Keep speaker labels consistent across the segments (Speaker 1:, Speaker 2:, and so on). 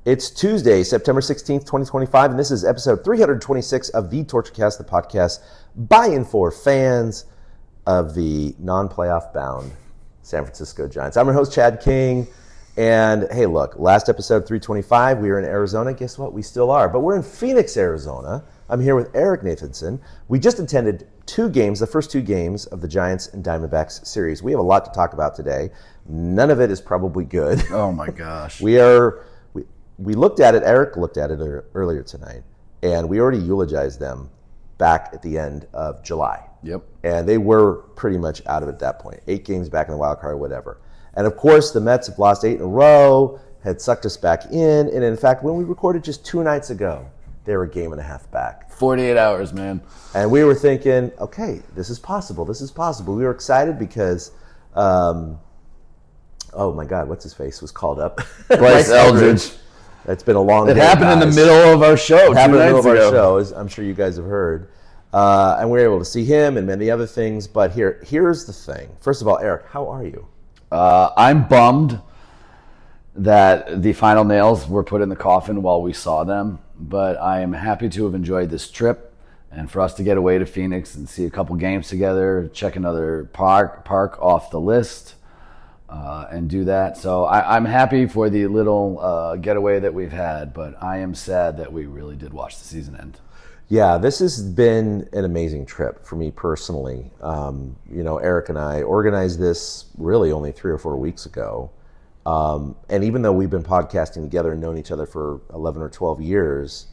Speaker 1: It's Tuesday, September 16th, 2025, and this is episode 326 of the TortureCast, the podcast by and for fans of the non-playoff bound San Francisco Giants. I'm your host, Chad King, and hey, look, last episode, 325, we were in Arizona. Guess what? We still are, but we're in Phoenix, Arizona. I'm here with Eric Nathanson. We just attended the first two games of the Giants and Diamondbacks series. We have a lot to talk about today. None of it is probably good.
Speaker 2: Oh, my gosh.
Speaker 1: We looked at it, Eric looked at it earlier tonight, and we already eulogized them back at the end of July.
Speaker 2: Yep.
Speaker 1: And they were pretty much out of it at that point. 8 games back in the wild card, whatever. And of course, the Mets have lost 8 in a row, had sucked us back in, and in fact, when we recorded just 2 nights ago, they were a game and a half back.
Speaker 2: 48 hours, man.
Speaker 1: And we were thinking, okay, this is possible. We were excited because, oh my God, what's his face was called up?
Speaker 2: Bryce Eldridge.
Speaker 1: It's been a long day.
Speaker 2: It happened in the middle of our show.
Speaker 1: It happened in the middle of our show, as I'm sure you guys have heard. And we were able to see him and many other things. But here's the thing. First of all, Eric, how are you?
Speaker 2: I'm bummed that the final nails were put in the coffin while we saw them. But I am happy to have enjoyed this trip and for us to get away to Phoenix and see a couple games together, check another park off the list. And do that. So I'm happy for the little getaway that we've had, but I am sad that we really did watch the season end.
Speaker 1: Yeah, this has been an amazing trip for me personally. Eric and I organized this really only 3 or 4 weeks ago. And even though we've been podcasting together and known each other for 11 or 12 years,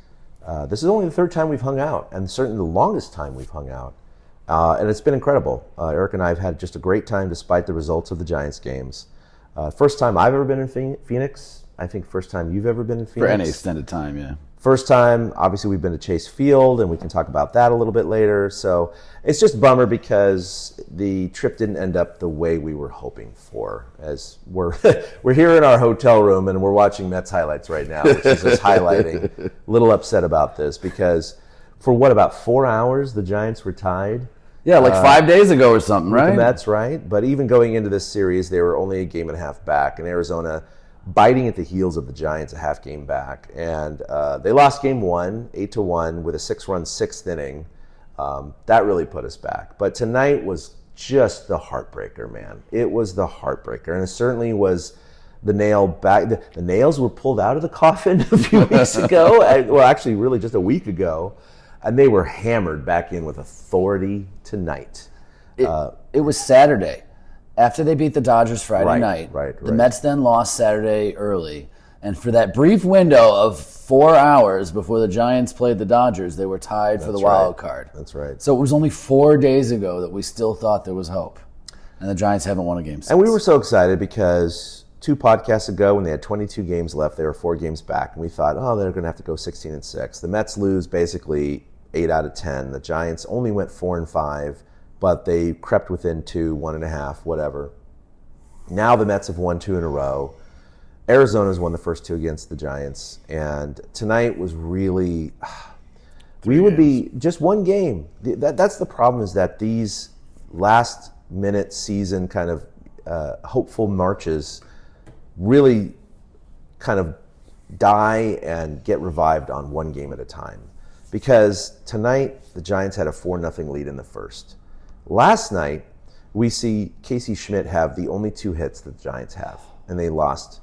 Speaker 1: this is only the 3rd time we've hung out, and certainly the longest time we've hung out. And it's been incredible. Eric and I have had just a great time despite the results of the Giants games. First time I've ever been in Phoenix. I think first time you've ever been in Phoenix.
Speaker 2: For any extended time, yeah.
Speaker 1: First time, obviously, we've been to Chase Field, and we can talk about that a little bit later. So it's just a bummer because the trip didn't end up the way we were hoping for. As we're here in our hotel room, and we're watching Mets highlights right now, which is just highlighting. A little upset about this because for about 4 hours, the Giants were tied.
Speaker 2: Yeah, like 5 days ago or something, right?
Speaker 1: The Mets, right? But even going into this series, they were only a game and a half back, and Arizona biting at the heels of the Giants a half game back. And they lost game 1, 8-1, with a 6-run 6th inning. That really put us back. But tonight was just the heartbreaker, man. It was the heartbreaker, and it certainly was the nail back. The nails were pulled out of the coffin a few weeks ago. Well, actually, really just a week ago. And they were hammered back in with authority tonight.
Speaker 2: It was Saturday. After they beat the Dodgers Friday night, the Mets then lost Saturday early. And for that brief window of 4 hours before the Giants played the Dodgers, they were tied for the wild card.
Speaker 1: That's right.
Speaker 2: So it was only 4 days ago that we still thought there was hope. And the Giants haven't won a game since.
Speaker 1: And we were so excited because 2 podcasts ago, when they had 22 games left, they were 4 games back. And we thought, they're going to have to go 16-6. The Mets lose basically 8 out of 10. The Giants only went 4-5, but they crept within 2, 1.5, whatever. Now the Mets have won 2 in a row. Arizona's won the first 2 against the Giants, and tonight was really. We would be just 1 game. That's the problem, is that these last-minute season kind of hopeful marches really kind of die and get revived on 1 game at a time. Because tonight, the Giants had a 4-0 lead in the first. Last night, we see Casey Schmidt have the only 2 hits that the Giants have, and they lost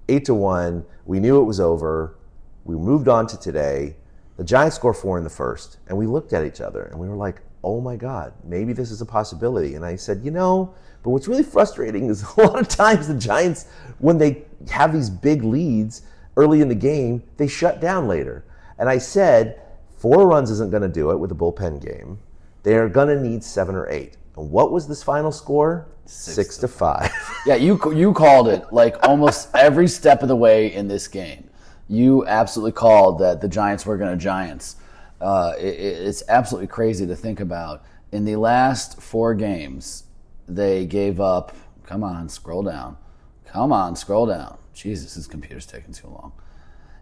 Speaker 1: 8-1. We knew it was over. We moved on to today. The Giants score 4 in the first, and we looked at each other, and we were like, oh my God, maybe this is a possibility. And I said, but what's really frustrating is a lot of times the Giants, when they have these big leads early in the game, they shut down later. And I said, 4 runs isn't going to do it with a bullpen game. They're going to need 7 or 8. And what was this final score? 6-5.
Speaker 2: Yeah, you called it like almost every step of the way in this game. You absolutely called that the Giants were going to Giants. It's absolutely crazy to think about. In the last 4 games, they gave up. Come on, scroll down. Jesus, this computer's taking too long.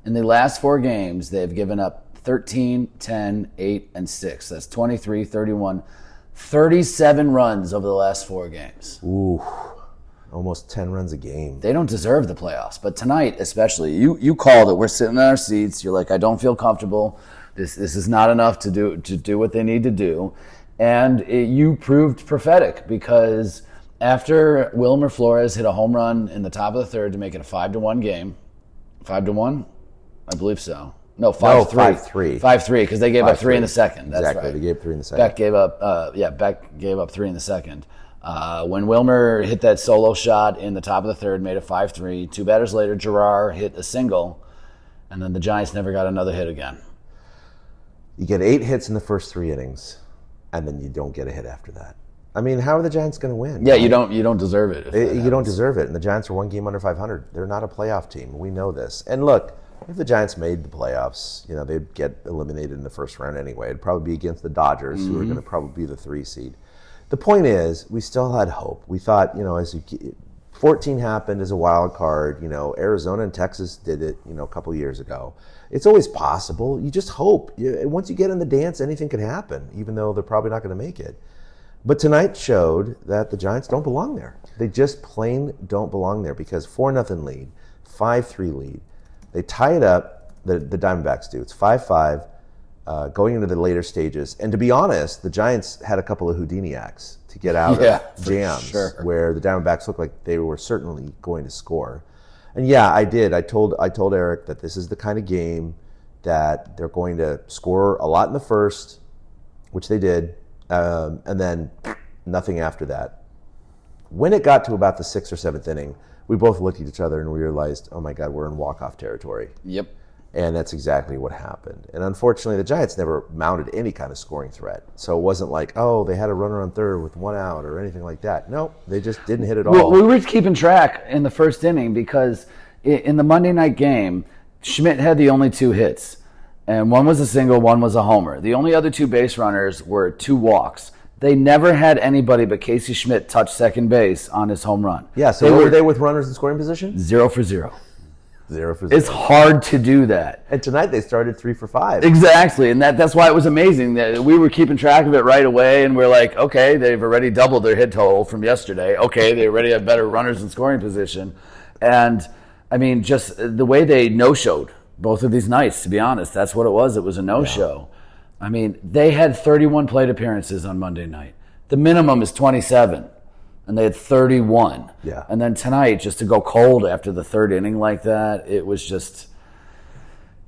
Speaker 2: In the last 4 games, they've given up 13, 10, 8, and 6. That's 23, 31, 37 runs over the last 4 games.
Speaker 1: Ooh. almost 10 runs a game.
Speaker 2: They don't deserve the playoffs. But tonight, especially, you called it. We're sitting in our seats. You're like, I don't feel comfortable. This is not enough to do what they need to do. And you proved prophetic, because after Wilmer Flores hit a home run in the top of the third to make it a 5-1 game, 5-1, I believe so. No, 5-3. 5-3, because they gave up 3 in the second. That's
Speaker 1: exactly,
Speaker 2: right.
Speaker 1: They gave 3 in the second.
Speaker 2: Beck gave up 3 in the second. When Wilmer hit that solo shot in the top of the third, made it 5-3. 2 batters later, Gerard hit a single, and then the Giants never got another hit again.
Speaker 1: You get 8 hits in the first 3 innings, and then you don't get a hit after that. I mean, how are the Giants going to win?
Speaker 2: Yeah, right? You don't deserve it.
Speaker 1: You don't deserve it, and the Giants are 1 game under 500. They're not a playoff team. We know this. And look, if the Giants made the playoffs, they'd get eliminated in the first round anyway. It'd probably be against the Dodgers, who are going to probably be the 3 seed. The point is, we still had hope. We thought, as 14 happened as a wild card. Arizona and Texas did it, a couple years ago. It's always possible. You just hope. Once you get in the dance, anything could happen, even though they're probably not going to make it. But tonight showed that the Giants don't belong there. They just plain don't belong there, because 4-0 lead, 5-3 lead. They tie it up, the Diamondbacks do. It's 5-5 going into the later stages. And to be honest, the Giants had a couple of Houdini acts to get out of jams where the Diamondbacks looked like they were certainly going to score. And yeah, I did. I told Eric that this is the kind of game that they're going to score a lot in the first, which they did, and then nothing after that. When it got to about the 6th or 7th inning, we both looked at each other and we realized, oh my God, we're in walk-off territory.
Speaker 2: Yep.
Speaker 1: And that's exactly what happened. And unfortunately, the Giants never mounted any kind of scoring threat. So it wasn't like, oh, they had a runner on third with 1 out or anything like that. No, they just didn't hit it all.
Speaker 2: Well, we were keeping track in the first inning, because in the Monday night game, Schmidt had the only 2 hits. And one was a single, one was a homer. The only other 2 base runners were 2 walks. They never had anybody but Casey Schmidt touch second base on his home run.
Speaker 1: Yeah, so were they with runners in scoring position?
Speaker 2: 0 for 0.
Speaker 1: 0 for 0.
Speaker 2: It's hard to do that.
Speaker 1: And tonight they started 3 for 5.
Speaker 2: Exactly, and that's why it was amazing. That we were keeping track of it right away, and we're like, okay, they've already doubled their hit total from yesterday. Okay, they already have better runners in scoring position. And, I mean, just the way they no-showed both of these nights, to be honest, that's what it was. It was a no-show. Yeah. I mean, they had 31 plate appearances on Monday night. The minimum is 27, and they had 31.
Speaker 1: Yeah.
Speaker 2: And then tonight, just to go cold after the third inning like that, it was just,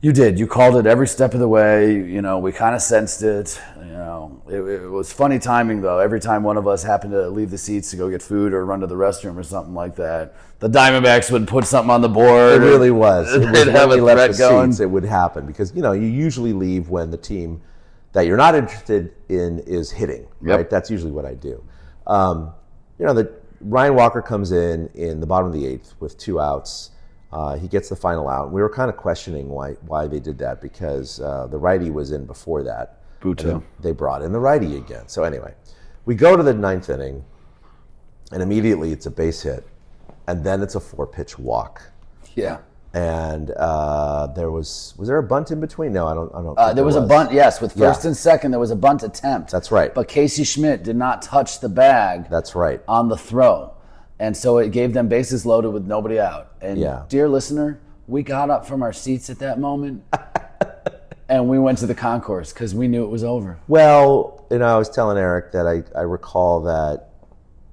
Speaker 2: you did. You called it every step of the way. We kind of sensed it. It was funny timing, though. Every time one of us happened to leave the seats to go get food or run to the restroom or something like that, the Diamondbacks would put something on the board.
Speaker 1: It really was. It was
Speaker 2: have
Speaker 1: when
Speaker 2: a
Speaker 1: we left
Speaker 2: threat
Speaker 1: the
Speaker 2: going.
Speaker 1: seats, it would happen, because you usually leave when the team that you're not interested in is hitting. Right?
Speaker 2: Yep.
Speaker 1: That's usually what I do. The Ryan Walker comes in the bottom of the 8th with 2 outs. He gets the final out. We were kind of questioning why they did that, because the righty was in before that.
Speaker 2: Buto.
Speaker 1: They brought in the righty again. So anyway, we go to the 9th inning, and immediately it's a base hit, and then it's a 4-pitch walk.
Speaker 2: Yeah.
Speaker 1: And was there a bunt in between? No, I don't think
Speaker 2: there was a bunt, yes. With first and second, there was a bunt attempt.
Speaker 1: That's right.
Speaker 2: But Casey Schmidt did not touch the bag.
Speaker 1: That's right.
Speaker 2: On the throw. And so it gave them bases loaded with nobody out. And dear listener, we got up from our seats at that moment and we went to the concourse because we knew it was over.
Speaker 1: Well, I was telling Eric that I recall that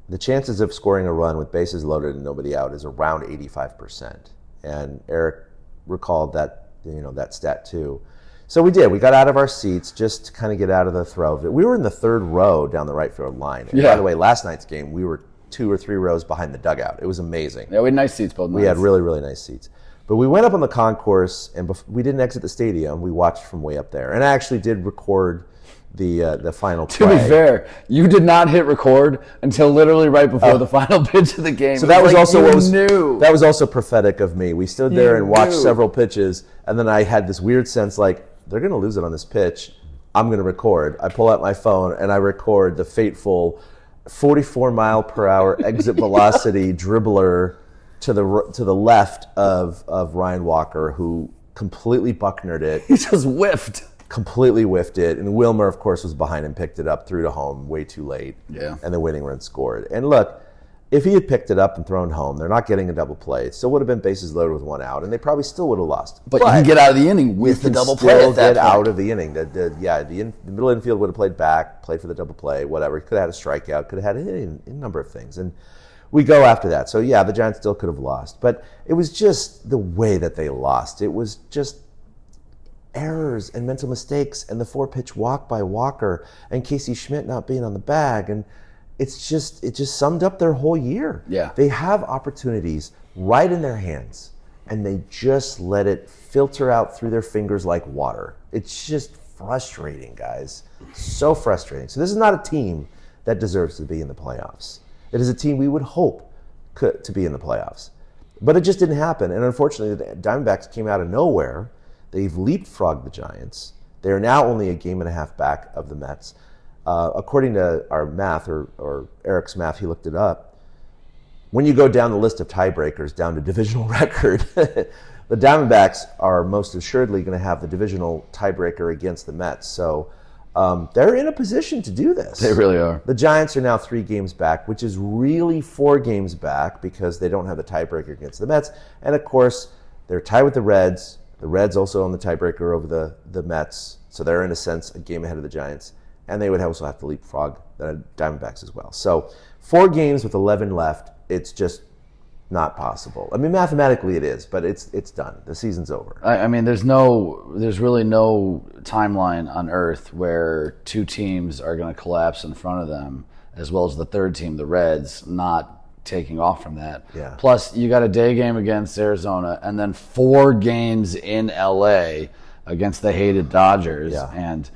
Speaker 1: the chances of scoring a run with bases loaded and nobody out is around 85%. And Eric recalled that, that stat too. So we did. We got out of our seats just to kind of get out of the throw of it. We were in the 3rd row down the right field line. And by the way, last night's game, we were 2 or 3 rows behind the dugout. It was amazing.
Speaker 2: Yeah, we had nice seats both nights.
Speaker 1: We had really, really nice seats. But we went up on the concourse, and we didn't exit the stadium. We watched from way up there. And I actually did record the final play.
Speaker 2: To be fair, you did not hit record until literally right before the final pitch of the game.
Speaker 1: So that was also that was also prophetic of me. We stood there and watched several pitches, and then I had this weird sense like, they're going to lose it on this pitch. I'm going to record. I pull out my phone and I record the fateful 44 mile per hour exit velocity dribbler to the left of Ryan Walker, who completely bucknered it.
Speaker 2: He just whiffed.
Speaker 1: Completely whiffed it. And Wilmer, of course, was behind and picked it up, threw to home way too late.
Speaker 2: Yeah.
Speaker 1: And the winning run scored. And look, if he had picked it up and thrown home, they're not getting a double play. It still would have been bases loaded with one out, and they probably still would have lost.
Speaker 2: But you can get out of the inning with the double play at that
Speaker 1: get
Speaker 2: point.
Speaker 1: out of the inning. The middle infield would have played back, played for the double play, whatever. He could have had a strikeout, could have had a number of things. And we go after that. So, yeah, the Giants still could have lost. But it was just the way that they lost. It was just errors and mental mistakes and the 4-pitch walk by Walker and Casey Schmidt not being on the bag. And it just summed up their whole year.
Speaker 2: Yeah.
Speaker 1: They have opportunities right in their hands, and they just let it filter out through their fingers like water. It's just frustrating, guys. So frustrating. So this is not a team that deserves to be in the playoffs. It is a team we would hope to be in the playoffs. But it just didn't happen. And unfortunately, the Diamondbacks came out of nowhere. They've leapfrogged the Giants. They are now only a game and a half back of the Mets. According to our math, or Eric's math, he looked it up. When you go down the list of tiebreakers down to divisional record, the Diamondbacks are most assuredly going to have the divisional tiebreaker against the Mets. So they're in a position to do this.
Speaker 2: They really are.
Speaker 1: The Giants are now 3 games back, which is really 4 games back because they don't have the tiebreaker against the Mets. And, of course, they're tied with the Reds. The Reds also own the tiebreaker over the Mets. So they're, in a sense, a game ahead of the Giants. And they would also have to leapfrog the Diamondbacks as well. So 4 games with 11 left, it's just not possible. I mean, mathematically it is, but it's done. The season's over.
Speaker 2: I mean, there's really no timeline on Earth where 2 teams are going to collapse in front of them, as well as the third team, the Reds, not taking off from that.
Speaker 1: Yeah.
Speaker 2: Plus, you got a day game against Arizona, and then 4 games in LA against the hated Dodgers.
Speaker 1: Yeah.
Speaker 2: And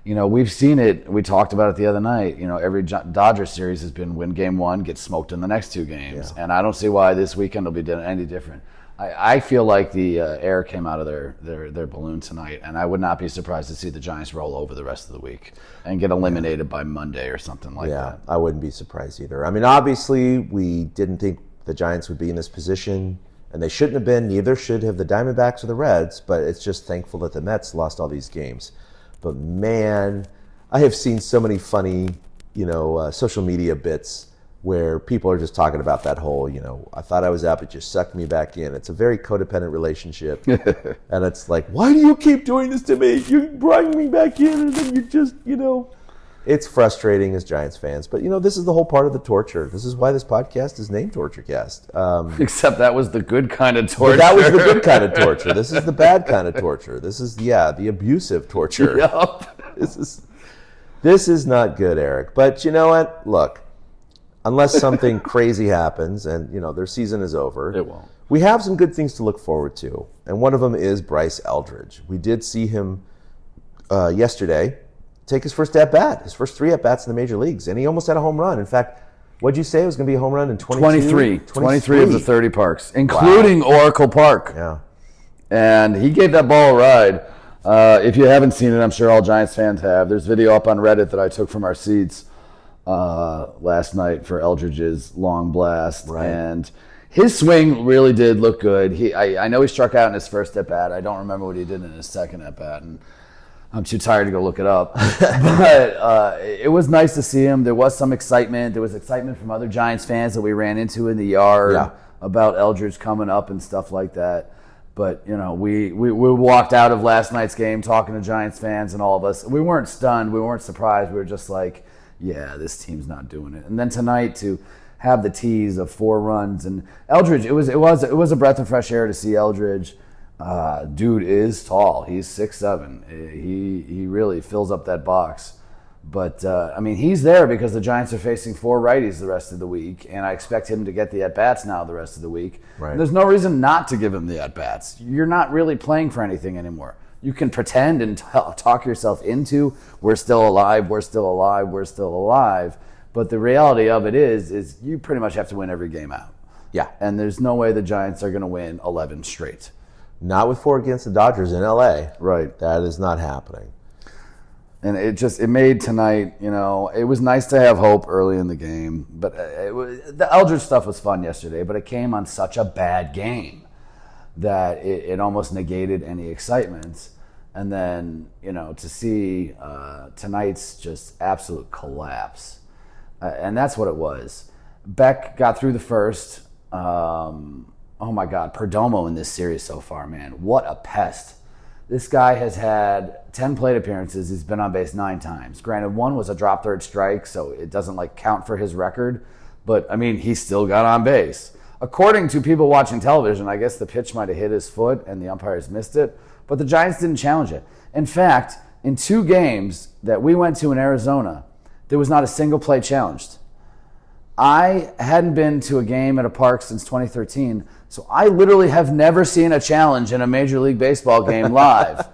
Speaker 2: we've seen it. We talked about it the other night. Every Dodger series has been win game 1, get smoked in the next 2 games.
Speaker 1: Yeah.
Speaker 2: And I don't see why this weekend will be any different. I feel like the air came out of their balloon tonight, and I would not be surprised to see the Giants roll over the rest of the week and get eliminated by Monday or something like that.
Speaker 1: I wouldn't be surprised either. I mean, obviously, we didn't think the Giants would be in this position, and they shouldn't have been. Neither should have the Diamondbacks or the Reds, but it's just thankful that the Mets lost all these games. But man, I have seen so many funny, social media bits where people are just talking about that whole, I thought I was out, but you sucked me back in. It's a very codependent relationship. And it's like, why do you keep doing this to me? You bring me back in, and then you just, It's frustrating as Giants fans. But, this is the whole part of the torture. This is why this podcast is named TortureCast.
Speaker 2: Except that was the good kind of torture.
Speaker 1: That was the good kind of torture. This is the bad kind of torture. This is, the abusive torture.
Speaker 2: Yep.
Speaker 1: This is not good, Eric. But you know what? Look, unless something crazy happens and, their season is over.
Speaker 2: It won't.
Speaker 1: We have some good things to look forward to. And one of them is Bryce Eldridge. We did see him yesterday take his first at-bat, his first 3 at-bats in the major leagues. And he almost had a home run. In fact, what'd you say? It was going to be a home run in 23
Speaker 2: of the 30 parks, including Oracle Park.
Speaker 1: Yeah.
Speaker 2: And he gave that ball a ride. If you haven't seen it, I'm sure all Giants fans have. There's video up on Reddit that I took from our seats last night for Eldridge's long blast.
Speaker 1: Right.
Speaker 2: And his swing really did look good. I know he struck out in his first at-bat. I don't remember what he did in his second at-bat. And I'm too tired to go look it up. But it was nice to see him. There was some excitement. There was excitement from other Giants fans that we ran into in the yard about Eldridge coming up and stuff like that. But, we walked out of last night's game talking to Giants fans, and all of us, we weren't stunned. We weren't surprised. We were just like, yeah, this team's not doing it. And then tonight to have the tease of 4 runs. And Eldridge, it was a breath of fresh air to see Eldridge. Dude is tall. He's 6'7". He really fills up that box. But, he's there because the Giants are facing 4 righties the rest of the week, and I expect him to get the at-bats now the rest of the week.
Speaker 1: Right.
Speaker 2: And there's no reason not to give him the at-bats. You're not really playing for anything anymore. You can pretend and talk yourself into, we're still alive, we're still alive, we're still alive. But the reality of it is you pretty much have to win every game out.
Speaker 1: Yeah.
Speaker 2: And there's no way the Giants are going to win 11 straight.
Speaker 1: Not with 4 against the Dodgers in LA.
Speaker 2: Right.
Speaker 1: That is not happening.
Speaker 2: And it made tonight, it was nice to have hope early in the game. But the Eldridge stuff was fun yesterday, but it came on such a bad game that it almost negated any excitement. And then, to see tonight's just absolute collapse. And that's what it was. Beck got through the first. Oh my God, Perdomo in this series so far, man. What a pest. This guy has had 10 plate appearances. He's been on base 9 times. Granted, one was a drop third strike, so it doesn't count for his record. But, I mean, he still got on base. According to people watching television, I guess the pitch might have hit his foot and the umpires missed it. But the Giants didn't challenge it. In fact, in 2 games that we went to in Arizona, there was not a single play challenged. I hadn't been to a game at a park since 2013, so I literally have never seen a challenge in a Major League Baseball game live.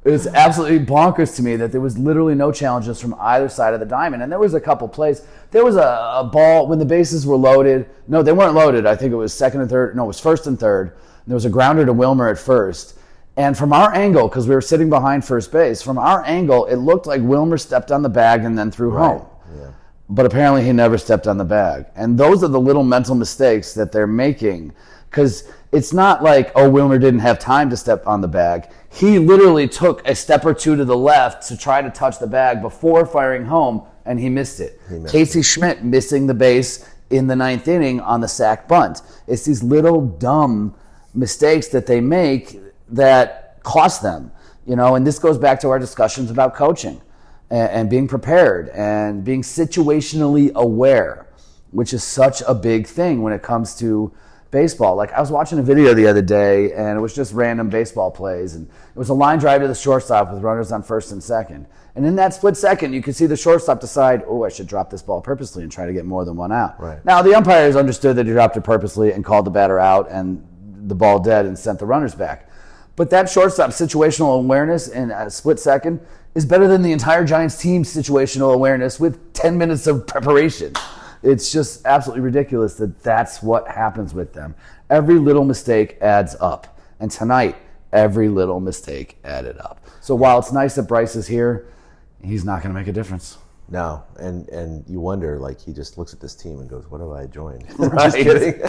Speaker 2: It's absolutely bonkers to me that there was literally no challenges from either side of the diamond. And there was a couple plays. There was a ball when the bases were loaded. No, they weren't loaded. I think it was second and third. No, it was first and third. There was a grounder to Wilmer at first. And from our angle, because we were sitting behind first base, from our angle, it looked like Wilmer stepped on the bag and then threw home.
Speaker 1: Yeah.
Speaker 2: But apparently he never stepped on the bag. And those are the little mental mistakes that they're making. Because it's not like, oh, Wilmer didn't have time to step on the bag. He literally took a step or two to the left to try to touch the bag before firing home, and he missed it. Casey Schmidt missing the base in the 9th inning on the sac bunt. It's these little dumb mistakes that they make that cost them. And this goes back to our discussions about coaching. And being prepared and being situationally aware, which is such a big thing when it comes to baseball. Like, I was watching a video the other day, and it was just random baseball plays, and it was a line drive to the shortstop with runners on first and second. And in that split second, you could see the shortstop decide, oh, I should drop this ball purposely and try to get more than one out.
Speaker 1: Right.
Speaker 2: Now, the umpires understood that he dropped it purposely and called the batter out and the ball dead and sent the runners back. But that shortstop situational awareness in a split second is better than the entire Giants team's situational awareness with 10 minutes of preparation. It's just absolutely ridiculous that that's what happens with them. Every little mistake adds up. And tonight, every little mistake added up. So while it's nice that Bryce is here, he's not going to make a difference.
Speaker 1: No, and you wonder, he just looks at this team and goes, what have I joined?
Speaker 2: Right.
Speaker 1: Just kidding.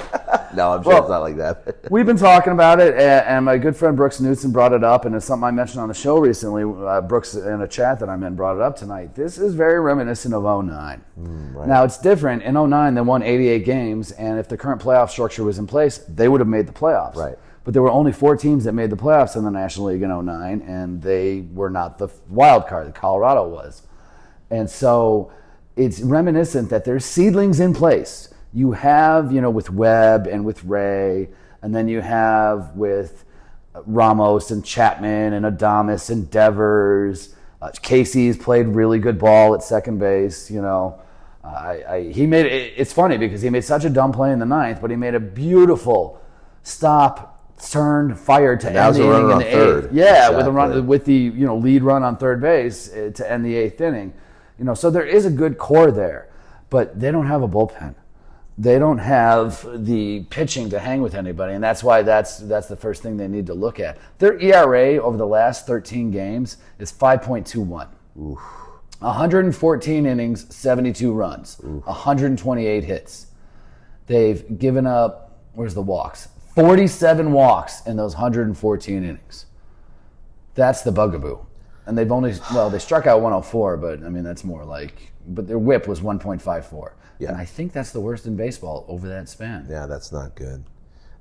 Speaker 1: No, I'm sure it's not like that.
Speaker 2: We've been talking about it, and my good friend Brooks Knudsen brought it up, and it's something I mentioned on the show recently. Brooks, in a chat that I'm in, brought it up tonight. This is very reminiscent of 09.
Speaker 1: Right.
Speaker 2: Now, it's different. In 09, they won 88 games, and if the current playoff structure was in place, they would have made the playoffs.
Speaker 1: Right.
Speaker 2: But there were only 4 teams that made the playoffs in the National League in 09, and they were not the wild card. Colorado was. And so it's reminiscent that there's seedlings in place. You have, with Webb and with Ray, and then you have with Ramos and Chapman and Adames and Devers. Casey's played really good ball at second base. He made it. It's funny because he made such a dumb play in the 9th, but he made a beautiful stop, turned, fired to end the inning in the 8th. Yeah, exactly. with the lead run on third base to end the 8th inning. So there is a good core there, but they don't have a bullpen. They don't have the pitching to hang with anybody, and that's why that's the first thing they need to look at. Their ERA over the last 13 games is 5.21.
Speaker 1: Oof.
Speaker 2: 114 innings, 72 runs, Oof. 128 hits. They've given up, where's the walks? 47 walks in those 114 innings. That's the bugaboo. And they've only, they struck out 104, but that's more but their whip was 1.54.
Speaker 1: Yeah.
Speaker 2: And I think that's the worst in baseball over that span.
Speaker 1: Yeah, that's not good.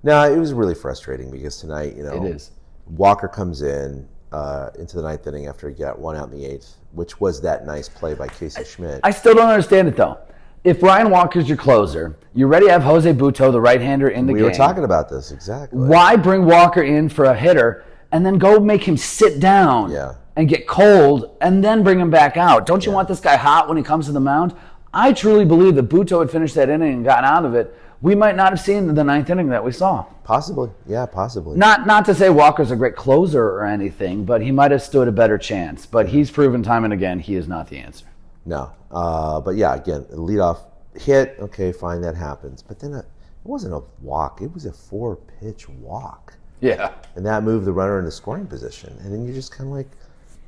Speaker 1: No, it was really frustrating because tonight,
Speaker 2: it is.
Speaker 1: Walker comes in into the 9th inning after he got 1 out in the 8th, which was that nice play by Casey Schmidt.
Speaker 2: I still don't understand it, though. If Brian Walker's your closer, you're ready to have Jose Butto, the right-hander, in the game.
Speaker 1: We were talking about this, exactly.
Speaker 2: Why bring Walker in for a hitter and then go make him sit down and get cold and then bring him back out? Don't you want this guy hot when he comes to the mound? I truly believe that Butto had finished that inning and gotten out of it. We might not have seen the 9th inning that we saw.
Speaker 1: Possibly. Yeah, possibly.
Speaker 2: Not to say Walker's a great closer or anything, but he might have stood a better chance. But he's proven time and again he is not the answer.
Speaker 1: No. But yeah, again, leadoff hit, okay, fine, that happens. But then it wasn't a walk. It was a 4-pitch walk.
Speaker 2: Yeah.
Speaker 1: And that moved the runner into scoring position. And then you're just kind of like,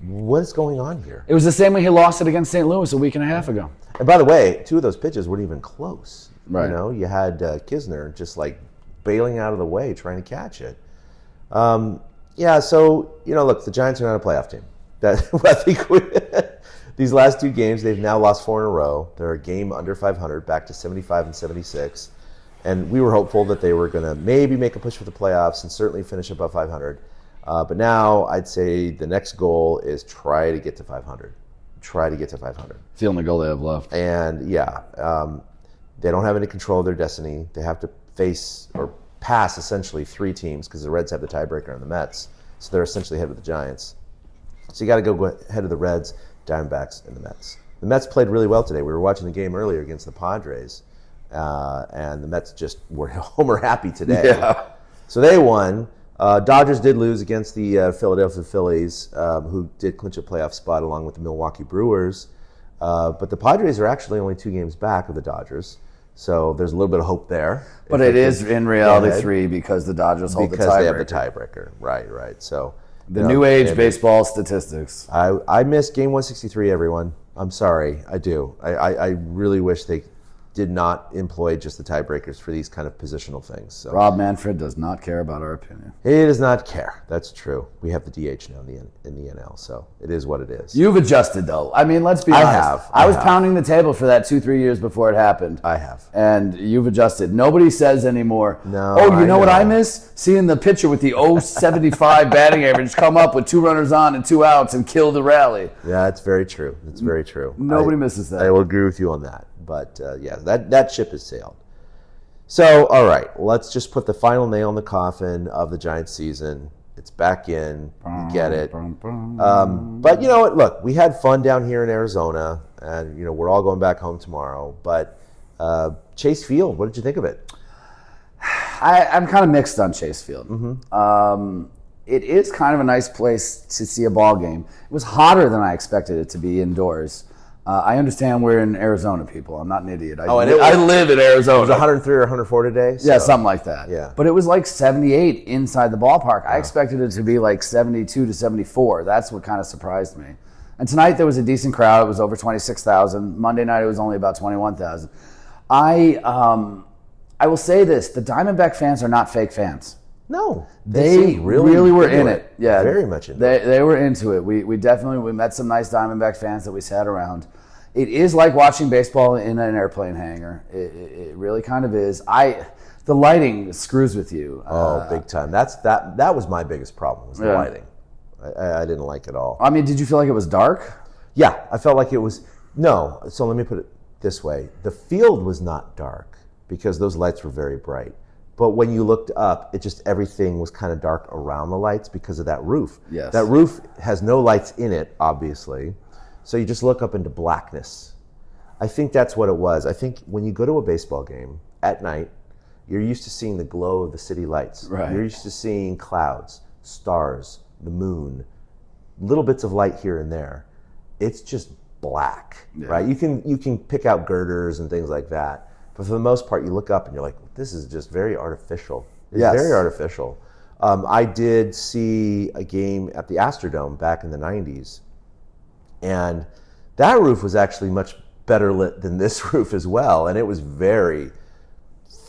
Speaker 1: what is going on here?
Speaker 2: It was the same way he lost it against St. Louis a week and a half ago.
Speaker 1: And by the way, 2 of those pitches weren't even close.
Speaker 2: Right.
Speaker 1: You had Kisner just bailing out of the way, trying to catch it. So, look, the Giants are not a playoff team. I think These last 2 games, they've now lost 4 in a row. They're a game under 500, back to 75 and 76. And we were hopeful that they were going to maybe make a push for the playoffs and certainly finish above 500. But now I'd say the next goal is try to get to 500. Try to get to 500.
Speaker 2: It's the only goal they have left.
Speaker 1: And they don't have any control of their destiny. They have to face or pass essentially 3 teams because the Reds have the tiebreaker on the Mets. So they're essentially ahead of the Giants. So you got to go ahead of the Reds, Diamondbacks, and the Mets. The Mets played really well today. We were watching the game earlier against the Padres, and the Mets just were homer happy today.
Speaker 2: Yeah.
Speaker 1: So they won. Dodgers did lose against the Philadelphia Phillies, who did clinch a playoff spot along with the Milwaukee Brewers. But the Padres are actually only 2 games back of the Dodgers. So there's a little bit of hope there.
Speaker 2: But it is in reality 3 because the Dodgers hold the tiebreaker.
Speaker 1: Because they have the tiebreaker. Right. So
Speaker 2: the new age baseball statistics.
Speaker 1: I miss Game 163, everyone. I'm sorry. I do. I really wish they did not employ just the tiebreakers for these kind of positional things. So.
Speaker 2: Rob Manfred does not care about our opinion.
Speaker 1: He does not care. That's true. We have the DH now in the NL, so it is what it is.
Speaker 2: You've adjusted, though. I mean, let's be honest. I was pounding the table for that 2-3 years before it happened.
Speaker 1: I have.
Speaker 2: And you've adjusted. Nobody says anymore,
Speaker 1: no,
Speaker 2: you know what I miss? Seeing the pitcher with the 0.75 batting average come up with 2 runners on and 2 outs and kill the rally.
Speaker 1: Yeah, it's very true. It's very true.
Speaker 2: Nobody misses that.
Speaker 1: I will agree with you on that. But, that ship has sailed. So, all right, let's just put the final nail in the coffin of the Giants season. It's back in. You get it. But you know what? Look, we had fun down here in Arizona, and, we're all going back home tomorrow. But Chase Field, what did you think of it?
Speaker 2: I'm kind of mixed on Chase Field. Mm-hmm. It is kind of a nice place to see a ball game. It was hotter than I expected it to be indoors. I understand we're in Arizona, people. I'm not an idiot. I live in Arizona.
Speaker 1: It was 103 or 104 today?
Speaker 2: So. Yeah, something like that.
Speaker 1: Yeah.
Speaker 2: But it was like 78 inside the ballpark. I expected it to be like 72 to 74. That's what kind of surprised me. And tonight there was a decent crowd. It was over 26,000. Monday night it was only about 21,000. I will say this. The Diamondback fans are not fake fans.
Speaker 1: No.
Speaker 2: They really were in it. Yeah,
Speaker 1: very much into it.
Speaker 2: They were into it. We met some nice Diamondback fans that we sat around. It is like watching baseball in an airplane hangar. It really kind of is. The lighting screws with you.
Speaker 1: Big time. That was my biggest problem, was the lighting. I didn't like it all.
Speaker 2: I mean, did you feel like it was dark?
Speaker 1: Yeah, I felt like it was. No, so let me put it this way. The field was not dark because those lights were very bright. But when you looked up, everything was kind of dark around the lights because of that roof.
Speaker 2: Yes.
Speaker 1: That roof has no lights in it, obviously. So you just look up into blackness. I think that's what it was. I think when you go to a baseball game at night, you're used to seeing the glow of the city lights.
Speaker 2: Right.
Speaker 1: You're used to seeing clouds, stars, the moon, little bits of light here and there. It's just black, right? You can pick out girders and things like that. But for the most part, you look up and you're like, this is just very artificial. It's very artificial. I did see a game at the Astrodome back in the 90s. And that roof was actually much better lit than this roof as well. And it was very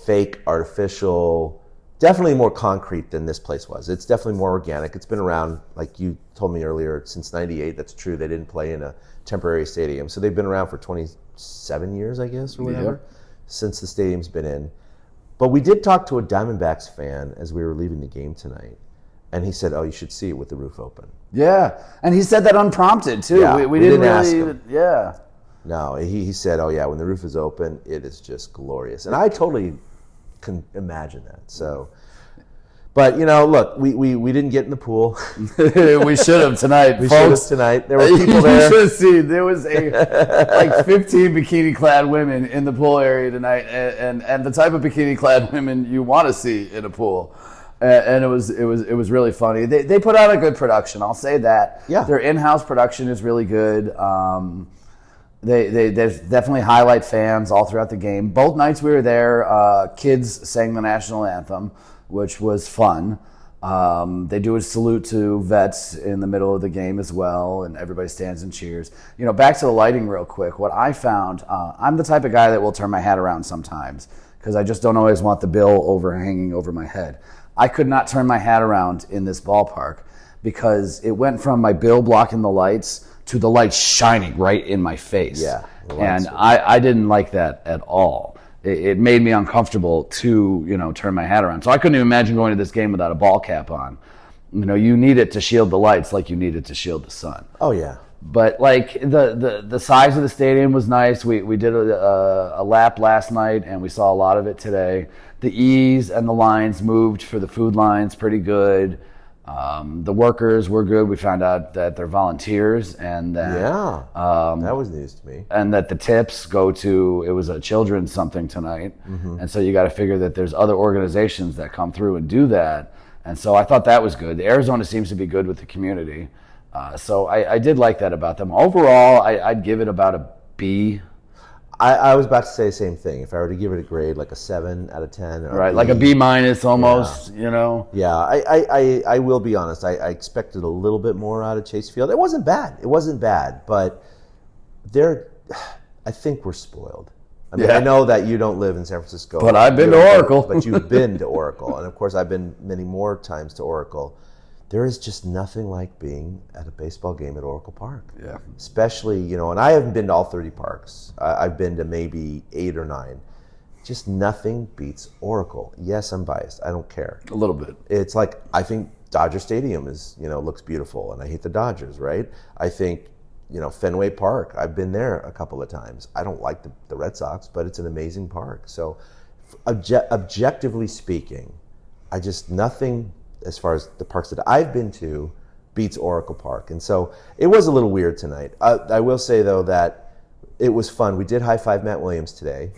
Speaker 1: fake, artificial, definitely more concrete than this place was. It's definitely more organic. It's been around, like you told me earlier, since 98. That's true. They didn't play in a temporary stadium. So they've been around for 27 years, I guess, or whatever. Yeah. Since the stadium's been in. But we did talk to a Diamondbacks fan as we were leaving the game tonight. And he said, you should see it with the roof open.
Speaker 2: Yeah. And he said that unprompted, too.
Speaker 1: Yeah,
Speaker 2: we didn't
Speaker 1: ask
Speaker 2: really
Speaker 1: him.
Speaker 2: Yeah.
Speaker 1: No, he said, when the roof is open, it is just glorious. And I totally can imagine that. So, but, look, we didn't get in the pool.
Speaker 2: We should have tonight,
Speaker 1: We should have tonight. There were people there.
Speaker 2: You should have seen. There was like 15 bikini-clad women in the pool area tonight, and the type of bikini-clad women you want to see in a pool. And it was really funny. They put out a good production. I'll say that.
Speaker 1: Yeah.
Speaker 2: Their in-house production is really good. They definitely highlight fans all throughout the game. Both nights we were there, kids sang the national anthem, which was fun. They do a salute to vets in the middle of the game as well, and everybody stands and cheers. Back to the lighting real quick. What I found, I'm the type of guy that will turn my hat around sometimes because I just don't always want the bill overhanging over my head. I could not turn my hat around in this ballpark because it went from my bill blocking the lights to the lights shining right in my face.
Speaker 1: Yeah.
Speaker 2: And I didn't like that at all. It made me uncomfortable to, turn my hat around. So I couldn't even imagine going to this game without a ball cap on. You need it to shield the lights like you need it to shield the sun.
Speaker 1: Oh, yeah.
Speaker 2: But like the size of the stadium was nice. We did a lap last night, and we saw a lot of it today. The E's and the lines moved for the food lines pretty good. The workers were good. We found out that they're volunteers, and that
Speaker 1: that was news to me.
Speaker 2: And that the tips go to, it was a children's something tonight, and so you got to figure that there's other organizations that come through and do that. And so I thought that was good. Arizona seems to be good with the community. So I did like that about them. Overall, I'd give it about a B.
Speaker 1: I was about to say the same thing. If I were to give it a grade, like a 7 out of 10.
Speaker 2: Right, like a B minus almost,
Speaker 1: Yeah, I will be honest. I expected a little bit more out of Chase Field. It wasn't bad, but I think we're spoiled. I mean, I know that you don't live in San Francisco.
Speaker 2: But I've been to Oracle.
Speaker 1: But you've been to Oracle. And, of course, I've been many more times to Oracle. There is just nothing like being at a baseball game at Oracle Park.
Speaker 2: Yeah.
Speaker 1: Especially, and I haven't been to all 30 parks. I've been to maybe 8 or 9. Just nothing beats Oracle. Yes, I'm biased. I don't care.
Speaker 2: A little bit.
Speaker 1: It's like, I think Dodger Stadium looks beautiful, and I hate the Dodgers, right? I think, Fenway Park, I've been there a couple of times. I don't like the Red Sox, but it's an amazing park. So objectively speaking, nothing as far as the parks that I've been to beats Oracle Park. And so it was a little weird tonight. I will say, though, that it was fun. We did high-five Matt Williams today.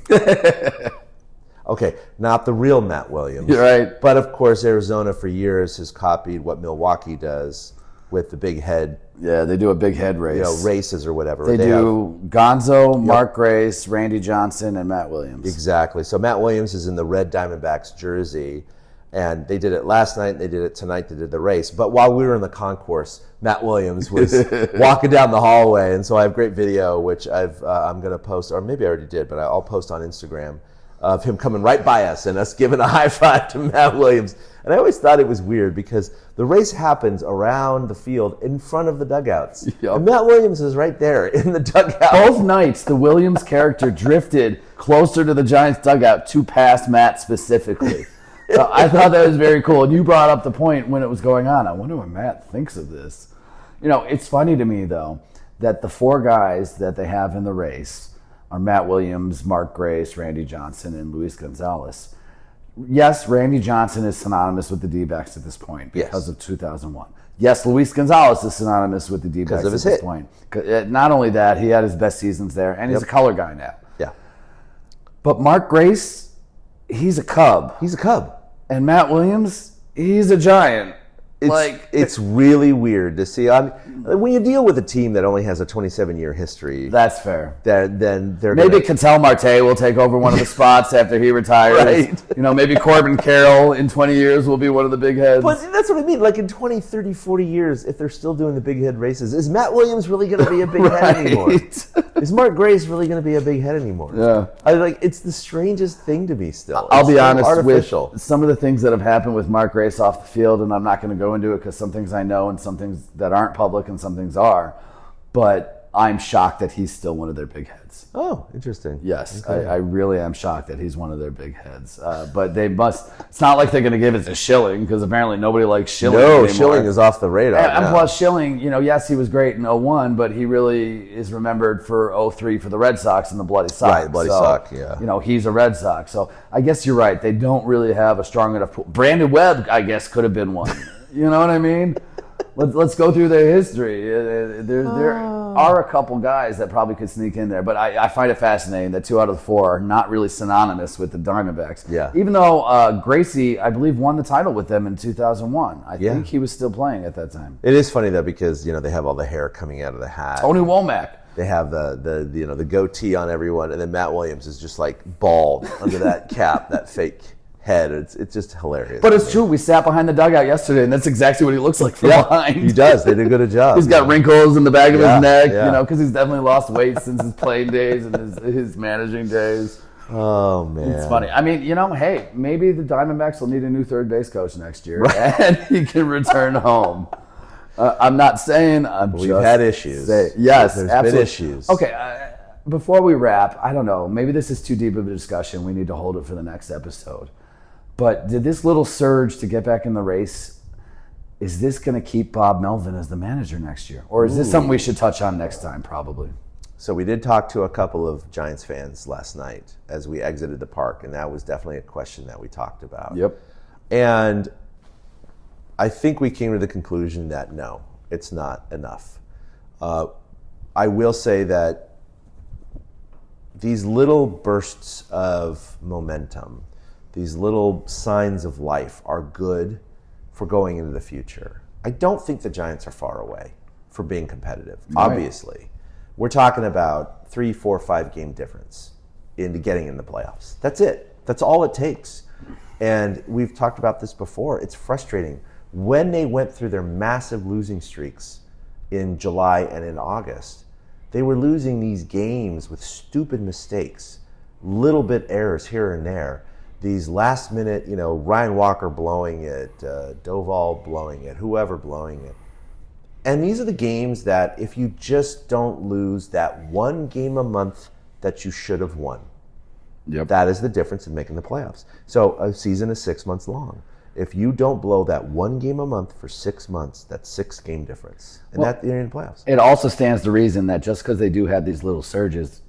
Speaker 1: Okay, not the real Matt Williams.
Speaker 2: You're right.
Speaker 1: But, of course, Arizona for years has copied what Milwaukee does with the big head.
Speaker 2: Yeah, they do a big head race.
Speaker 1: Races or whatever.
Speaker 2: They do Gonzo, Mark Grace, Randy Johnson, and Matt Williams.
Speaker 1: Exactly. So Matt Williams is in the red Diamondbacks jersey. And they did it last night, they did it tonight, they did the race. But while we were in the concourse, Matt Williams was walking down the hallway. And so I have great video, which I'm going to post, or maybe I already did, but I'll post on Instagram, of him coming right by us and us giving a high five to Matt Williams. And I always thought it was weird because the race happens around the field in front of the dugouts. Yep. And Matt Williams is right there in the dugout.
Speaker 2: Both nights, the Williams character drifted closer to the Giants dugout to pass Matt specifically. So I thought that was very cool. And you brought up the point when it was going on. I wonder what Matt thinks of this. It's funny to me, though, that the 4 guys that they have in the race are Matt Williams, Mark Grace, Randy Johnson, and Luis Gonzalez. Yes, Randy Johnson is synonymous with the D-backs at this point because of 2001. Yes, Luis Gonzalez is synonymous with the D-backs at this point. Not only that, he had his best seasons there, and he's a color guy now.
Speaker 1: Yeah.
Speaker 2: But Mark Grace, he's a Cub.
Speaker 1: He's a Cub.
Speaker 2: And Matt Williams, he's a Giant.
Speaker 1: It's really weird to see. When you deal with a team that only has a 27-year history,
Speaker 2: that's fair.
Speaker 1: Then they're
Speaker 2: maybe Ketel Marte will take over one of the spots after he retires.
Speaker 1: Right.
Speaker 2: Maybe Corbin Carroll in 20 years will be one of the big heads.
Speaker 1: But that's what I mean. Like in 20, 30, 40 years, if they're still doing the big head races, is Matt Williams really going to be a big head anymore? Is Mark Grace really going to be a big head anymore?
Speaker 2: Yeah.
Speaker 1: It's the strangest thing to me still.
Speaker 2: I'll be honest,
Speaker 1: artificial.
Speaker 2: With some of the things that have happened with Mark Grace off the field, and I'm not going to go into it because some things I know and some things that aren't public and some things are, but I'm shocked that he's still one of their big heads.
Speaker 1: Oh, interesting.
Speaker 2: Yes, okay. I really am shocked that he's one of their big heads. But they must. It's not like they're going to give it to Schilling because apparently nobody likes Schilling anymore.
Speaker 1: Schilling is off the radar.
Speaker 2: And plus, Schilling, yes, he was great in 01, but he really is remembered for 03 for the Red Sox and the Bloody Sox.
Speaker 1: Right, Bloody Sox, yeah.
Speaker 2: He's a Red Sox. So I guess you're right. They don't really have a strong enough pool. Brandon Webb, I guess, could have been one. You know what I mean? Let's go through their history. There are a couple guys that probably could sneak in there, but I find it fascinating that 2 out of the 4 are not really synonymous with the Diamondbacks.
Speaker 1: Yeah.
Speaker 2: Even though Gracie, I believe, won the title with them in 2001. I think he was still playing at that time.
Speaker 1: It is funny though because they have all the hair coming out of the hat.
Speaker 2: Tony Womack.
Speaker 1: They have the goatee on everyone, and then Matt Williams is just like bald under that cap, that fake head. It's just hilarious.
Speaker 2: But it's true. We sat behind the dugout yesterday, and that's exactly what he looks like from behind.
Speaker 1: He does. They did a good job.
Speaker 2: He's got wrinkles in the back of his neck, because he's definitely lost weight since his playing days and his managing days.
Speaker 1: Oh, man.
Speaker 2: It's funny. I mean, hey, maybe the Diamondbacks will need a new third base coach next year, and he can return home. I'm not saying.
Speaker 1: We've had issues.
Speaker 2: Yes,
Speaker 1: there's
Speaker 2: absolutely.
Speaker 1: been issues.
Speaker 2: Okay, before we wrap, I don't know. Maybe this is too deep of a discussion. We need to hold it for the next episode. But did this little surge to get back in the race, is this going to keep Bob Melvin as the manager next year? Or is this something we should touch on next time, probably?
Speaker 1: So we did talk to a couple of Giants fans last night as we exited the park, and that was definitely a question that we talked about.
Speaker 2: Yep.
Speaker 1: And I think we came to the conclusion that no, it's not enough. I will say that these little bursts of momentum, these little signs of life are good for going into the future. I don't think the Giants are far away for being competitive, obviously. We're talking about 3, 4, 5 game difference into getting in the playoffs. That's it. That's all it takes. And we've talked about this before. It's frustrating. When they went through their massive losing streaks in July and in August, they were losing these games with stupid mistakes, little bit errors here and there. These last minute, Ryan Walker blowing it, Doval blowing it, whoever blowing it. And these are the games that if you just don't lose that one game a month that you should have won, that is the difference in making the playoffs. So a season is 6 months long. If you don't blow that one game a month for 6 months, that's 6 game difference. And you're in the playoffs.
Speaker 2: It also stands to reason that just because they do have these little surges,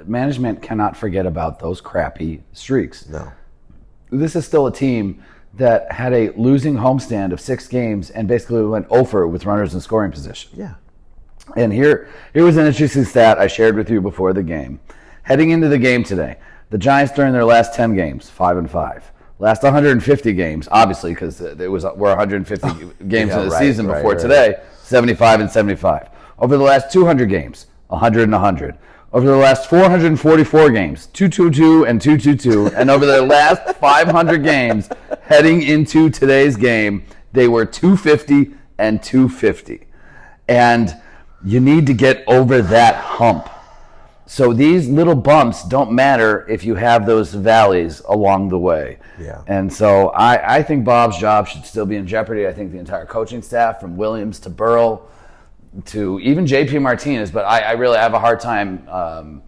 Speaker 2: management cannot forget about those crappy streaks.
Speaker 1: No.
Speaker 2: This is still a team that had a losing homestand of 6 games and basically went over with runners in scoring position.
Speaker 1: Yeah.
Speaker 2: And here was an interesting stat I shared with you before the game. Heading into the game today, the Giants during their last 10 games, 5-5. Last 150 games, obviously, because we're 150 games in the season before today, 75-75. Over the last 200 games, 100-100. Over the last 444 games, 222 and 222. And over the last 500 games, heading into today's game, they were 250 and 250. And you need to get over that hump. So these little bumps don't matter if you have those valleys along the way.
Speaker 1: Yeah.
Speaker 2: And so I think Bob's job should still be in jeopardy. I think the entire coaching staff, from Williams to Burrow to even JP Martinez, but I really have a hard time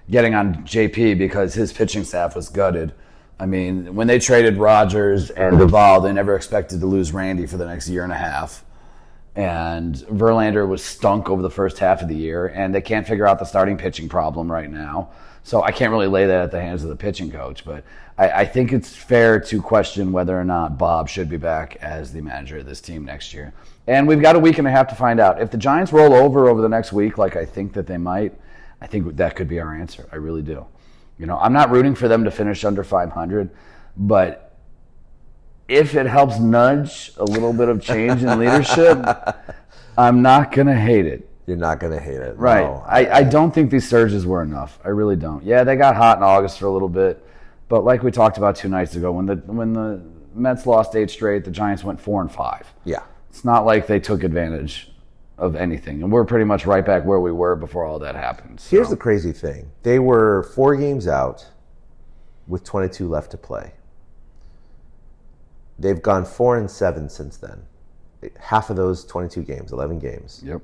Speaker 2: getting on JP because his pitching staff was gutted. I mean, when they traded Rodgers and Duvall, they never expected to lose Randy for the next year and a half. And Verlander was stunk over the first half of the year, and they can't figure out the starting pitching problem right now. So I can't really lay that at the hands of the pitching coach, but I think it's fair to question whether or not Bob should be back as the manager of this team next year. And we've got a week and a half to find out. If the Giants roll over the next week, like I think that they might, I think that could be our answer. I really do. I'm not rooting for them to finish under 500, but if it helps nudge a little bit of change in leadership, I'm not going to hate it.
Speaker 1: You're not going to hate it.
Speaker 2: Right.
Speaker 1: No,
Speaker 2: I don't think these surges were enough. I really don't. Yeah, they got hot in August for a little bit. But like we talked about 2 nights ago, when the Mets lost 8 straight, the Giants went 4-5.
Speaker 1: Yeah.
Speaker 2: It's not like they took advantage of anything. And we're pretty much right back where we were before all that happened. So.
Speaker 1: Here's the crazy thing. They were 4 games out with 22 left to play. They've gone 4-7 since then. Half of those 22 games, 11 games.
Speaker 2: Yep.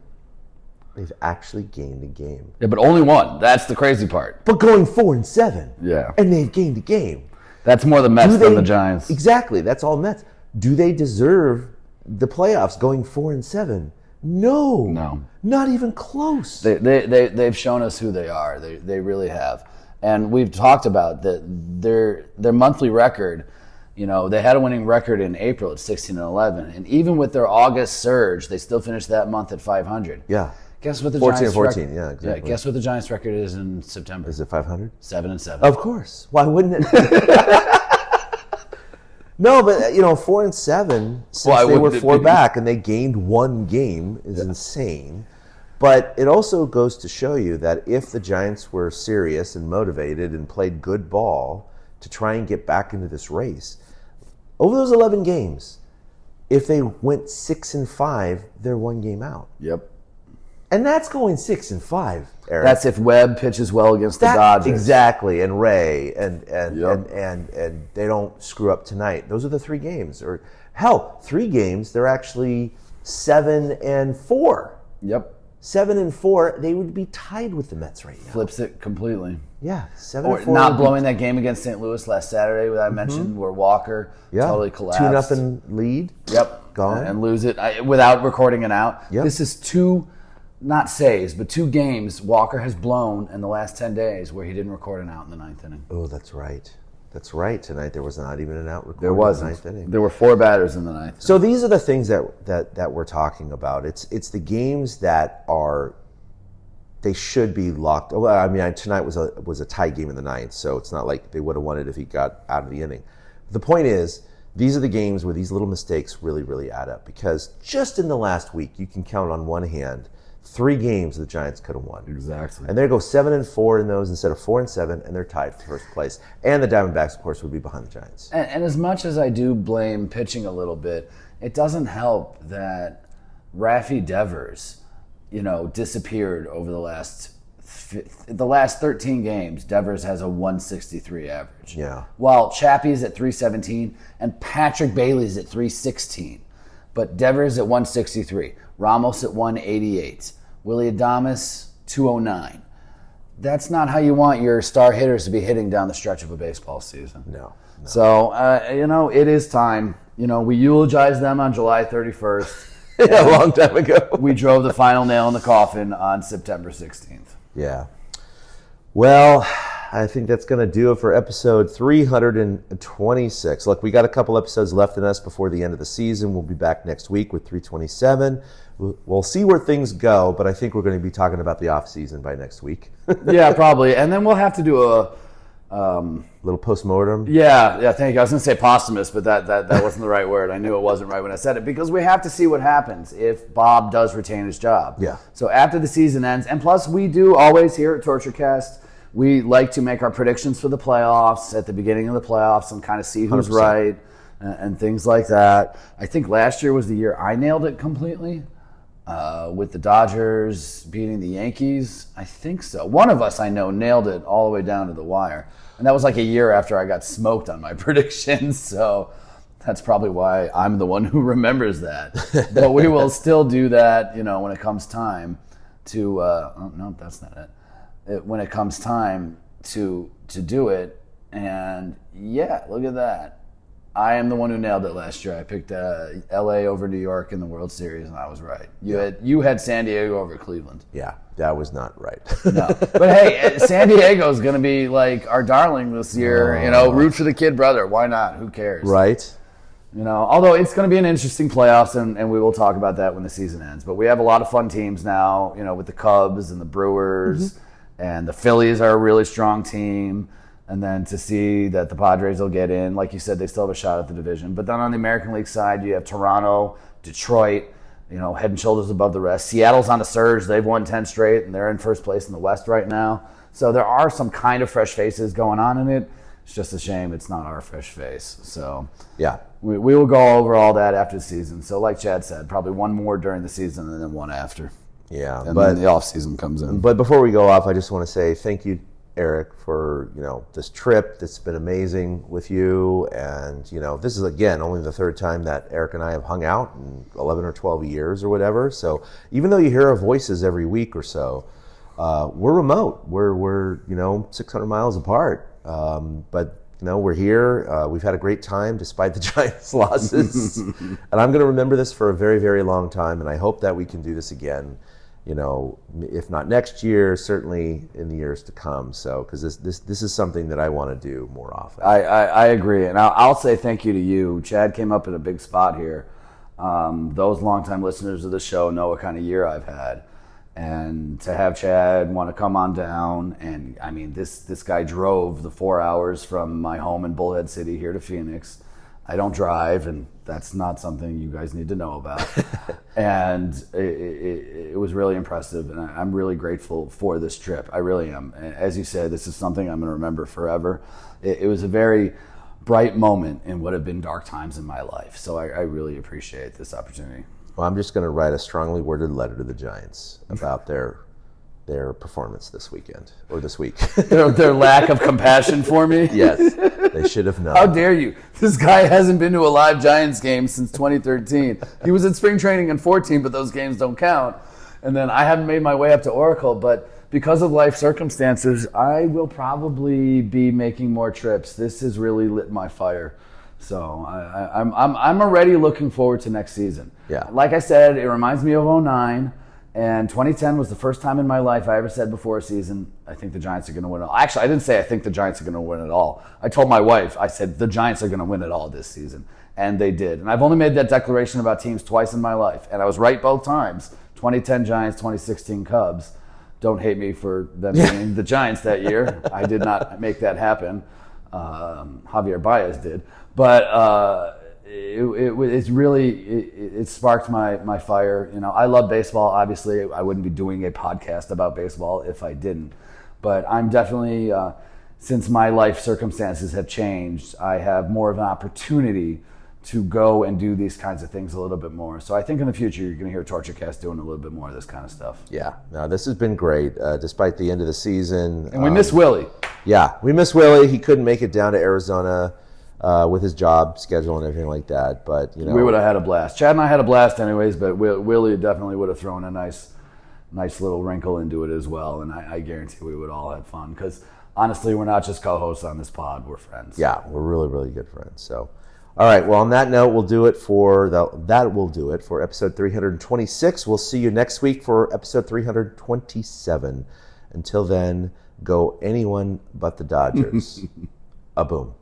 Speaker 1: They've actually gained a game.
Speaker 2: Yeah, but only one. That's the crazy part.
Speaker 1: But going 4-7.
Speaker 2: Yeah.
Speaker 1: And they've gained a game.
Speaker 2: That's more the Mets than the Giants.
Speaker 1: Exactly. That's all Mets. Do they deserve the playoffs going 4-7? No.
Speaker 2: No.
Speaker 1: Not even close.
Speaker 2: They've shown us who they are. They really have. And we've talked about their monthly record. They had a winning record in April at 16-11, and even with their August surge, they still finished that month at 500.
Speaker 1: Yeah.
Speaker 2: Guess what the
Speaker 1: 14
Speaker 2: Giants
Speaker 1: 14, yeah, exactly.
Speaker 2: Yeah, guess what the Giants record is in September?
Speaker 1: Is it 500?
Speaker 2: 7-7.
Speaker 1: Of course. Why wouldn't it? No, but 4-7 since they were 4 back and they gained 1 game is insane. But it also goes to show you that if the Giants were serious and motivated and played good ball to try and get back into this race, over those 11 games, if they went 6-5, they're 1 game out.
Speaker 2: Yep.
Speaker 1: And that's going 6-5, Eric.
Speaker 2: That's if Webb pitches well against the Dodgers.
Speaker 1: Exactly, and Ray, and they don't screw up tonight. Those are the 3 games. Or hell, 3 games, they're actually 7-4.
Speaker 2: Yep.
Speaker 1: 7-4, they would be tied with the Mets right now.
Speaker 2: Flips it completely.
Speaker 1: Yeah, 7-4.
Speaker 2: Or not blowing that game against St. Louis last Saturday that I mentioned, where Walker totally collapsed.
Speaker 1: 2-0 lead.
Speaker 2: Yep.
Speaker 1: Gone.
Speaker 2: And lose it without recording it out.
Speaker 1: Yep.
Speaker 2: This is 2, not saves, but 2 games Walker has blown in the last 10 days where he didn't record an out in the 9th inning.
Speaker 1: Oh, that's right. That's right. Tonight there was not even an out recorded
Speaker 2: There wasn't.
Speaker 1: in the 9th inning.
Speaker 2: There were 4 batters in the 9th.
Speaker 1: So these are the things that we're talking about. It's the games that are, they should be locked. Well, I mean, tonight was a tie game in the 9th, so it's not like they would have won it if he got out of the inning. The point is, these are the games where these little mistakes really, really add up, because just in the last week, you can count on one hand 3 games the Giants could have won.
Speaker 2: Exactly.
Speaker 1: And they go 7-4 in those instead of 4-7, and they're tied for first place. And the Diamondbacks, of course, would be behind the Giants.
Speaker 2: And as much as I do blame pitching a little bit, it doesn't help that Rafi Devers, disappeared over the last 13 games. Devers has a 163 average.
Speaker 1: Yeah.
Speaker 2: While Chappie's at 317 and Patrick Bailey's at 316. But Devers at 163, Ramos at 188, Willy Adames 209. That's not how you want your star hitters to be hitting down the stretch of a baseball season.
Speaker 1: No.
Speaker 2: So, it is time. We eulogized them on July 31st.
Speaker 1: Yeah, a long time ago.
Speaker 2: We drove the final nail in the coffin on September 16th.
Speaker 1: Yeah. Well, I think that's going to do it for episode 326. Look, we got a couple episodes left in us before the end of the season. We'll be back next week with 327. We'll see where things go, but I think we're going to be talking about the off season by next week.
Speaker 2: Yeah, probably. And then we'll have to do a
Speaker 1: little postmortem.
Speaker 2: Yeah, thank you. I was going to say posthumous, but that wasn't the right word. I knew it wasn't right when I said it, because we have to see what happens if Bob does retain his job.
Speaker 1: Yeah.
Speaker 2: So after the season ends, and plus we do always here at TortureCast, we like to make our predictions for the playoffs at the beginning of the playoffs and kind of see who's
Speaker 1: 100%.
Speaker 2: right and things like that. I think last year was the year I nailed it completely with the Dodgers beating the Yankees. I think so. One of us I know nailed it all the way down to the wire. And that was like a year after I got smoked on my predictions. So that's probably why I'm the one who remembers that. But we will still do that, when it comes time to no, that's not it. When it comes time to do it. And yeah, look at that. I am the one who nailed it last year. I picked LA over New York in the World Series, and I was right. You had San Diego over Cleveland.
Speaker 1: Yeah, that was not right.
Speaker 2: No, but hey, San Diego's going to be like our darling this year. Root for the kid brother. Why not? Who cares?
Speaker 1: Right.
Speaker 2: Although it's going to be an interesting playoffs, and we will talk about that when the season ends. But we have a lot of fun teams now, with the Cubs and the Brewers, and the Phillies are a really strong team. And then to see that the Padres will get in, like you said, they still have a shot at the division. But then on the American League side, you have Toronto, Detroit, head and shoulders above the rest. Seattle's on a surge. They've won 10 straight, and they're in first place in the West right now. So there are some kind of fresh faces going on in it. It's just a shame it's not our fresh face. So
Speaker 1: yeah,
Speaker 2: we will go over all that after the season. So like Chad said, probably one more during the season and then one after.
Speaker 1: Yeah,
Speaker 2: and then the off season comes in.
Speaker 1: But before we go off, I just want to say thank you, Eric, for this trip. That's been amazing with you, and this is again only the 3rd time that Eric and I have hung out in 11 or 12 years or whatever. So even though you hear our voices every week or so, we're remote. We're 600 miles apart, but we're here. We've had a great time despite the Giants' losses, and I'm going to remember this for a very, very long time. And I hope that we can do this again. If not next year, certainly in the years to come. So, because this is something that I want to do more often.
Speaker 2: I agree, and I'll say thank you to you. Chad came up in a big spot here. Those longtime listeners of the show know what kind of year I've had, and to have Chad want to come on down, and I mean this guy drove the 4 hours from my home in Bullhead City here to Phoenix. I don't drive, and that's not something you guys need to know about. And it was really impressive, and I'm really grateful for this trip. I really am. As you said, this is something I'm going to remember forever. It was a very bright moment in what have been dark times in my life, so I really appreciate this opportunity.
Speaker 1: Well, I'm just going to write a strongly worded letter to the Giants about their their performance this weekend or this week.
Speaker 2: Their lack of compassion for me.
Speaker 1: Yes, they should have known.
Speaker 2: How dare you? This guy hasn't been to a live Giants game since 2013. He was at spring training in 2014, but those games don't count. And then I haven't made my way up to Oracle, but because of life circumstances, I will probably be making more trips. This has really lit my fire. So I'm already looking forward to next season.
Speaker 1: Yeah.
Speaker 2: Like I said, it reminds me of 2009. And 2010 was the first time in my life I ever said before a season, I think the Giants are going to win it all. Actually, I didn't say I think the Giants are going to win it all. I told my wife, I said, the Giants are going to win it all this season. And they did. And I've only made that declaration about teams twice in my life. And I was right both times. 2010 Giants, 2016 Cubs. Don't hate me for them being the Giants that year. I did not make that happen. Javier Baez did. But it sparked my fire. You know, I love baseball. Obviously, I wouldn't be doing a podcast about baseball if I didn't. But I'm definitely, since my life circumstances have changed, I have more of an opportunity to go and do these kinds of things a little bit more. So I think in the future you're going to hear TortureCast doing a little bit more of this kind of stuff.
Speaker 1: Yeah, no, this has been great, despite the end of the season.
Speaker 2: And we miss Willie.
Speaker 1: Yeah, we miss Willie. He couldn't make it down to Arizona with his job schedule and everything like that. But you know,
Speaker 2: we would have had a blast. Chad and I had a blast anyways, but Willie definitely would have thrown a nice little wrinkle into it as well. And I guarantee we would all have fun because honestly, we're not just co-hosts on this pod; we're friends.
Speaker 1: Yeah, we're really, really good friends. So. All right. Well, on that note, we'll do it for episode 326. We'll see you next week for episode 327. Until then, go anyone but the Dodgers. A boom.